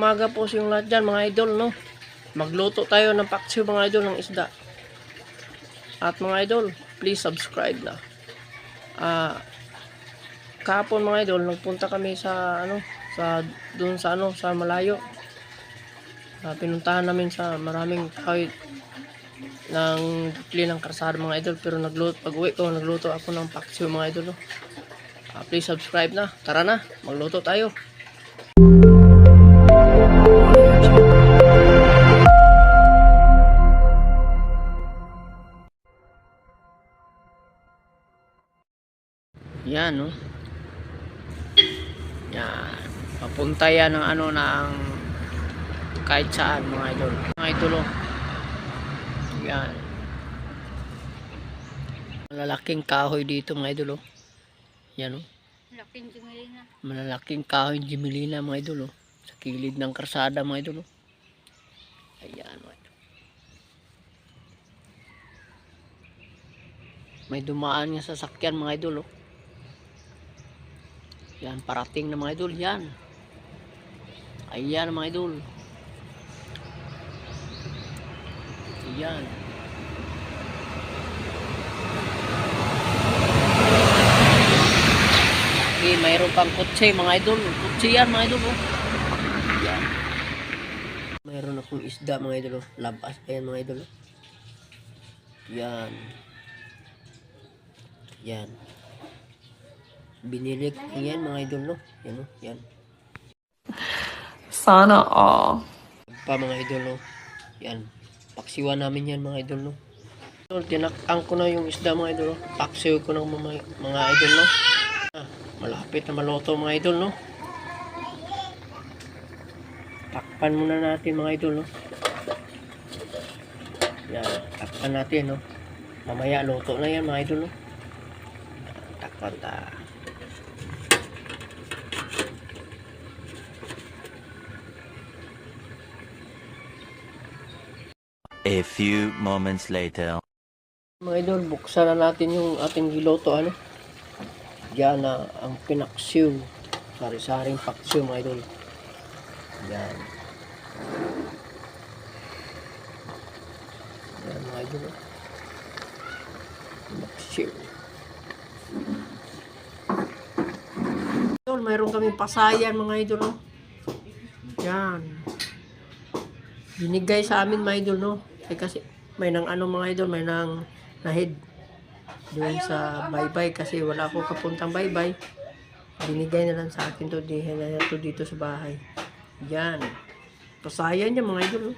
umaga po sa yung lahat dyan mga idol, no? Magluto tayo ng paksiw mga idol ng isda. At mga idol, please subscribe na. Kahapon mga idol, nagpunta kami sa doon sa malayo. Pinuntahan namin sa maraming kahoy ng ng karsada mga idol, pero pag-uwi ko nagluto ako ng paksiw mga idol, no? Please subscribe na. Tara na, magluto tayo. Yan, no? Yan. Papunta yan ng ng kahit saan mga idol. Mga idol, oh. Yan. Malalaking kahoy dito mga idol, oh. Yan, oh. Malaking Jimelina. Malalaking kahoy Jimelina mga idol, oh. Sa kilid ng karsada mga idol, oh. Ayan mga idol. May dumaan nga sasakyan mga idol, oh. Yan, parating na mga idol, yan. Ayan mga idol. Ayan. Okay, mayroon pang kutse mga idol. Kutse yan mga idol, oh. Ayan. Mayroon akong isda mga idol, oh. Labas pa yan mga idol, oh. Yan. Yan. Binili ko yan mga idol, no? Yan, no? Yan. Sana all. Pa mga idol, no? Yan. Paksiwan namin yan mga idol, no? So, tinakang ko na yung isda mga idol, no? Paksiw ko ng mga idol, no? Malapit na maluto mga idol, no? Takpan muna natin mga idol, no? Yan. Takpan natin, no? Mamaya luto na yan mga idol, no? Takpan ta. A few moments later. Mga idol, buksan na natin yung ating giloto, ano? Diyan na ang pinaksiw. Sari-saring paksiw, mga idol. Yan. Yan, mga idol. Pinaksiw. Idol, mayroon kami pasayan, mga idol, no? Yan. Binigay sa amin, mga idol, no? Kasi may nang mga idol, may nang nahid doon sa baybay kasi wala ako kapuntang baybay. Binigay na lang sa akin to dito sa bahay. Yan. Pasayan niya mga idol, no?